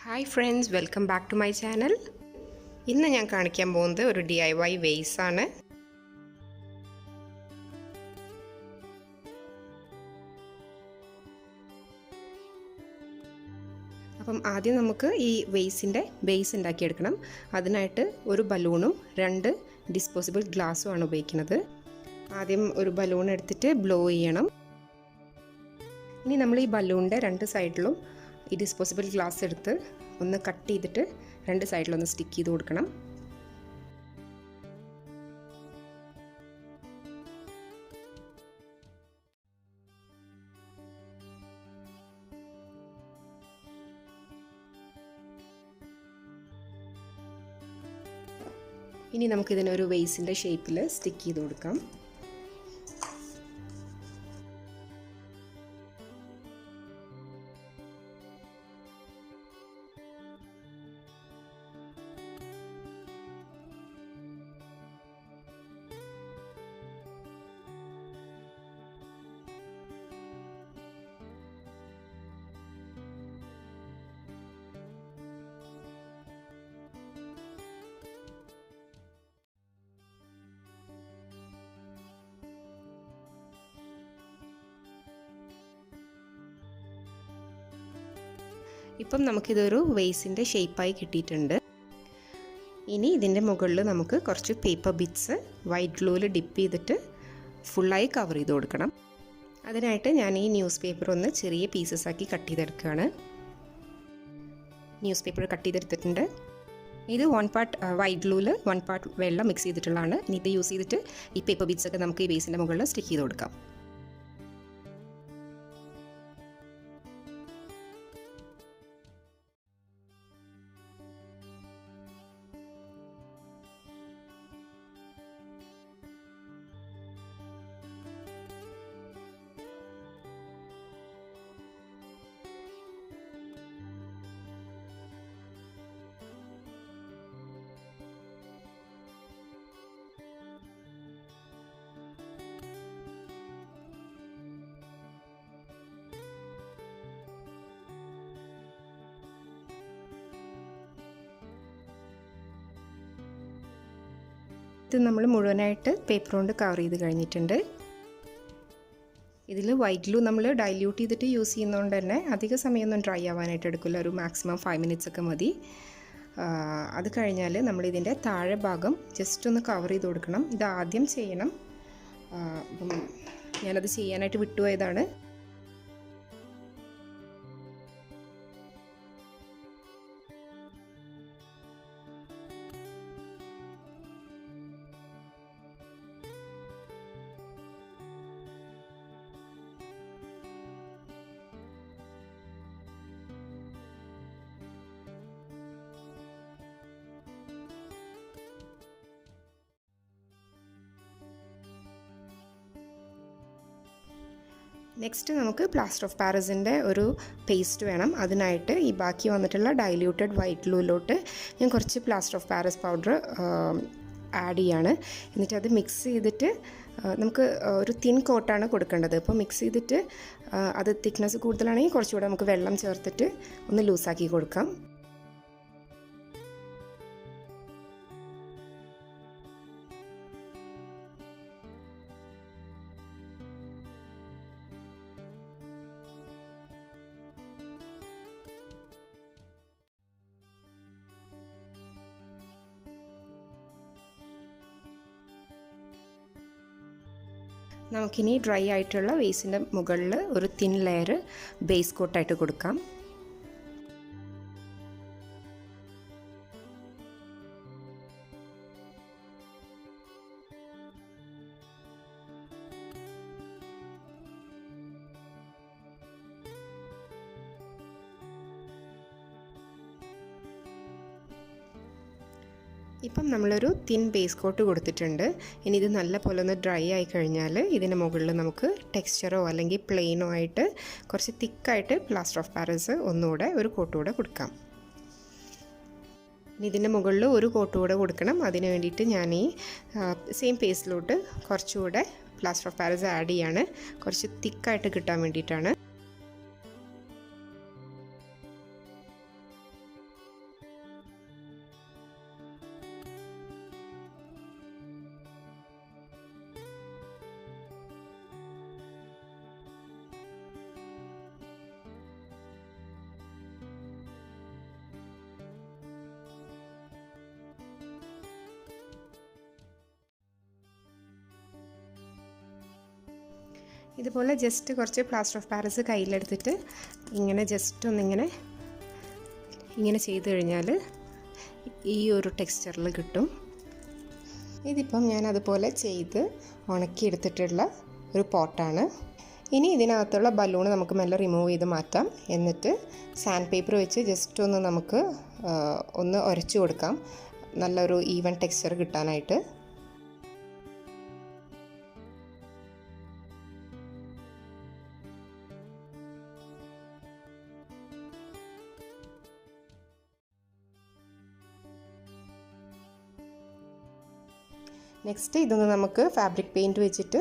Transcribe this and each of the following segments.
Hi friends, welcome back to my channel. ഇന്ന് ഞാൻ കാണിക്കാൻ പോകുന്നത് ഒരു DIY vase ആണ്. അപ്പം ആദ്യം നമുക്ക് ഈ വേസിന്റെ ബേസ് ഉണ്ടാക്കി എടുക്കണം. അതിനായിട്ട് ഒരു ബലൂണും രണ്ട് ഡിസ്പോസിബിൾ ഗ്ലാസും ആണ് ഉപയോഗിക്കുന്നത്. ആദ്യം ഒരു ബലൂൺ എടുത്തിട്ട് ബ്ലോ ചെയ്യണം. ഇനി നമ്മൾ ഈ ബലൂണിന്റെ രണ്ട് സൈഡിലും ഈ ഡിസ്പോസിബിൾ ഗ്ലാസ് എടുത്ത് ഒന്ന് കട്ട് ചെയ്തിട്ട് രണ്ട് സൈഡിലൊന്ന് സ്റ്റിക്ക് ചെയ്ത് കൊടുക്കണം. ഇനി നമുക്കിതിനൊരു വേസിൻ്റെ ഷേപ്പിൽ സ്റ്റിക്ക് ചെയ്ത് കൊടുക്കാം. ഇപ്പം നമുക്കിതൊരു വേസിൻ്റെ ഷേപ്പായി കിട്ടിയിട്ടുണ്ട്. ഇനി ഇതിൻ്റെ മുകളിൽ നമുക്ക് കുറച്ച് പേപ്പർ ബിറ്റ്സ് വൈറ്റ് ഗ്ലൂവിൽ ഡിപ്പ് ചെയ്തിട്ട് ഫുള്ളായി കവർ ചെയ്ത് കൊടുക്കണം. അതിനായിട്ട് ഞാൻ ഈ ന്യൂസ് പേപ്പർ ഒന്ന് ചെറിയ പീസസ് ആക്കി കട്ട് ചെയ്തെടുക്കുകയാണ്. ന്യൂസ് പേപ്പർ കട്ട് ചെയ്തെടുത്തിട്ടുണ്ട്. ഇത് 1 പാർട്ട് വൈറ്റ് ഗ്ലൂവിൽ 1 പാർട്ട് വെള്ളം മിക്സ് ചെയ്തിട്ടുള്ളതാണ്. ഇനി ഇത് യൂസ് ചെയ്തിട്ട് ഈ പേപ്പർ ബിറ്റ്സ് ഒക്കെ നമുക്ക് ഈ വേസിൻ്റെ മുകളിൽ സ്റ്റിക്ക് ചെയ്ത് കൊടുക്കാം. ഇത് നമ്മൾ മുഴുവനായിട്ട് പേപ്പർ കൊണ്ട് കവർ ചെയ്ത് കഴിഞ്ഞിട്ടുണ്ട്. ഇതിൽ വൈറ്റ് ഗ്ലൂ നമ്മൾ ഡൈല്യൂട്ട് ചെയ്തിട്ട് യൂസ് ചെയ്യുന്നതുകൊണ്ട് തന്നെ അധിക സമയമൊന്നും ഡ്രൈ ആവാനായിട്ട് എടുക്കില്ല. ഒരു മാക്സിമം 5 മിനിറ്റ്സ് ഒക്കെ മതി. അത് കഴിഞ്ഞാൽ നമ്മളിതിൻ്റെ താഴെ ഭാഗം ജസ്റ്റ് ഒന്ന് കവർ ചെയ്ത് കൊടുക്കണം. ഇത് ആദ്യം ചെയ്യണം. അപ്പം ഞാനത് ചെയ്യാനായിട്ട് വിട്ടുപോയതാണ്. നെക്സ്റ്റ് നമുക്ക് പ്ലാസ്റ്റർ ഓഫ് പാരീസിൻ്റെ ഒരു പേസ്റ്റ് വേണം. അതിനായിട്ട് ഈ ബാക്കി വന്നിട്ടുള്ള ഡൈല്യൂട്ടഡ് വൈറ്റ് ഗ്ലൂയിലോട്ട് ഞാൻ കുറച്ച് plaster of Paris powder add ചെയ്യാണ്. എന്നിട്ട് അത് മിക്സ് ചെയ്തിട്ട് നമുക്ക് ഒരു തിൻ കോട്ടാണ് കൊടുക്കേണ്ടത്. അപ്പോൾ മിക്സ് ചെയ്തിട്ട് അത് തിക്നെസ് കൂടുതലാണെങ്കിൽ കുറച്ചുകൂടെ നമുക്ക് വെള്ളം ചേർത്തിട്ട് ഒന്ന് ലൂസാക്കി കൊടുക്കാം. നമുക്കിനി ഡ്രൈ ആയിട്ടുള്ള വേസിൻ്റെ മുകളിൽ ഒരു തിൻ ലെയർ ബേസ് കോട്ടായിട്ട് കൊടുക്കാം. ഇപ്പം നമ്മളൊരു തിൻ ബേസ് കോട്ട് കൊടുത്തിട്ടുണ്ട്. ഇനി ഇത് നല്ല പോലെ ഒന്ന് ഡ്രൈ ആയി കഴിഞ്ഞാൽ ഇതിന് മുകളിൽ നമുക്ക് ടെക്സ്ചറോ അല്ലെങ്കിൽ പ്ലെയിനോ ആയിട്ട് കുറച്ച് തിക്കായിട്ട് പ്ലാസ്റ്റർ ഓഫ് പാരീസ് ഒന്നുകൂടെ ഒരു കോട്ടുകൂടെ കൊടുക്കാം. ഇനി ഇതിൻ്റെ മുകളിൽ ഒരു കോട്ടുകൂടെ കൊടുക്കണം. അതിന് വേണ്ടിയിട്ട് ഞാൻ ഈ സെയിം പേസ്റ്റിലോട്ട് കുറച്ചുകൂടെ പ്ലാസ്റ്റർ ഓഫ് പാരീസ് ആഡ് ചെയ്യാണ്, കുറച്ച് തിക്കായിട്ട് കിട്ടാൻ വേണ്ടിയിട്ടാണ്. ഇതുപോലെ ജസ്റ്റ് കുറച്ച് പ്ലാസ്റ്റർ ഓഫ് പാരീസ് കയ്യിലെടുത്തിട്ട് ഇങ്ങനെ ജസ്റ്റ് ഒന്നിങ്ങനെ ചെയ്ത് കഴിഞ്ഞാൽ ഈ ഒരു ടെക്സ്ചറിൽ കിട്ടും. ഇതിപ്പം ഞാൻ അതുപോലെ ചെയ്ത് ഉണക്കിയെടുത്തിട്ടുള്ള ഒരു പോട്ടാണ്. ഇനി ഇതിനകത്തുള്ള ബലൂൺ നമുക്ക് മെല്ലെ റിമൂവ് ചെയ്ത് മാറ്റാം. എന്നിട്ട് സാൻഡ് പേപ്പർ വെച്ച് ജസ്റ്റ് ഒന്ന് നമുക്ക് ഒന്ന് ഉരച്ചു കൊടുക്കാം, നല്ലൊരു ഈവൻ ടെക്സ്ചർ കിട്ടാനായിട്ട്. നെക്സ്റ്റ് ഇതൊന്ന് നമുക്ക് ഫാബ്രിക് പെയിൻറ്റ് വെച്ചിട്ട്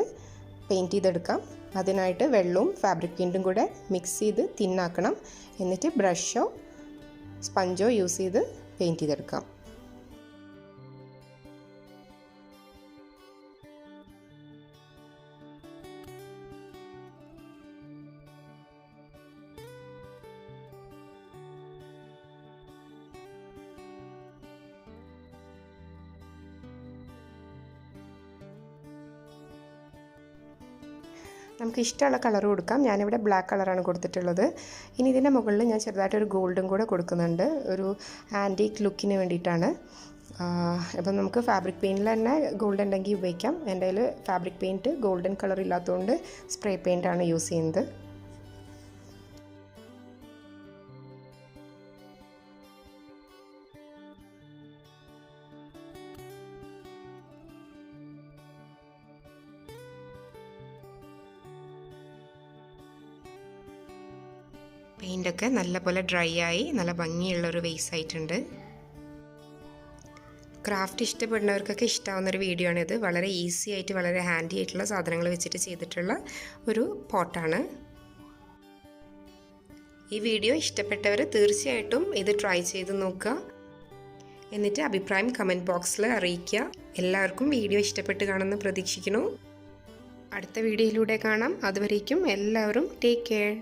പെയിൻറ്റ് ചെയ്തെടുക്കാം. അതിനായിട്ട് വെള്ളവും ഫാബ്രിക് പെയിൻറ്റും കൂടെ മിക്സ് ചെയ്ത് തിന്നാക്കണം. എന്നിട്ട് ബ്രഷോ സ്പഞ്ചോ യൂസ് ചെയ്ത് പെയിൻറ്റ് ചെയ്തെടുക്കാം. നമുക്ക് ഇഷ്ടമുള്ള കളർ കൊടുക്കാം. ഞാനിവിടെ ബ്ലാക്ക് കളറാണ് കൊടുത്തിട്ടുള്ളത്. ഇനി ഇതിൻ്റെ മുകളിൽ ഞാൻ ചെറുതായിട്ടൊരു ഗോൾഡും കൂടെ കൊടുക്കുന്നുണ്ട്, ഒരു ആൻറ്റീക്ക് ലുക്കിന് വേണ്ടിയിട്ടാണ്. അപ്പം നമുക്ക് ഫാബ്രിക് പെയിൻറ്റിൽ തന്നെ ഗോൾഡ് ഉണ്ടെങ്കിൽ ഉപയോഗിക്കാം. എൻ്റെ കയ്യിൽ ഫാബ്രിക് പെയിൻറ്റ് ഗോൾഡൻ കളർ ഇല്ലാത്തതുകൊണ്ട് സ്പ്രേ പെയിൻറ്റാണ് യൂസ് ചെയ്യുന്നത്. പെയിൻ്റൊക്കെ നല്ലപോലെ ഡ്രൈ ആയി നല്ല ഭംഗിയുള്ളൊരു വേസ് ആയിട്ടുണ്ട്. ക്രാഫ്റ്റ് ഇഷ്ടപ്പെടുന്നവർക്കൊക്കെ ഇഷ്ടമാവുന്നൊരു വീഡിയോ ആണിത്. വളരെ ഈസി ആയിട്ട് വളരെ ഹാൻഡി ആയിട്ടുള്ള സാധനങ്ങൾ വെച്ചിട്ട് ചെയ്തിട്ടുള്ള ഒരു പോട്ടാണ്. ഈ വീഡിയോ ഇഷ്ടപ്പെട്ടവർ തീർച്ചയായിട്ടും ഇത് ട്രൈ ചെയ്ത് നോക്കുക. എന്നിട്ട് അഭിപ്രായം കമൻറ്റ് ബോക്സിൽ അറിയിക്കുക. എല്ലാവർക്കും വീഡിയോ ഇഷ്ടപ്പെട്ട് കാണുമെന്ന് പ്രതീക്ഷിക്കുന്നു. അടുത്ത വീഡിയോയിലൂടെ കാണാം. അതുവരേക്കും എല്ലാവരും ടേക്ക് കെയർ.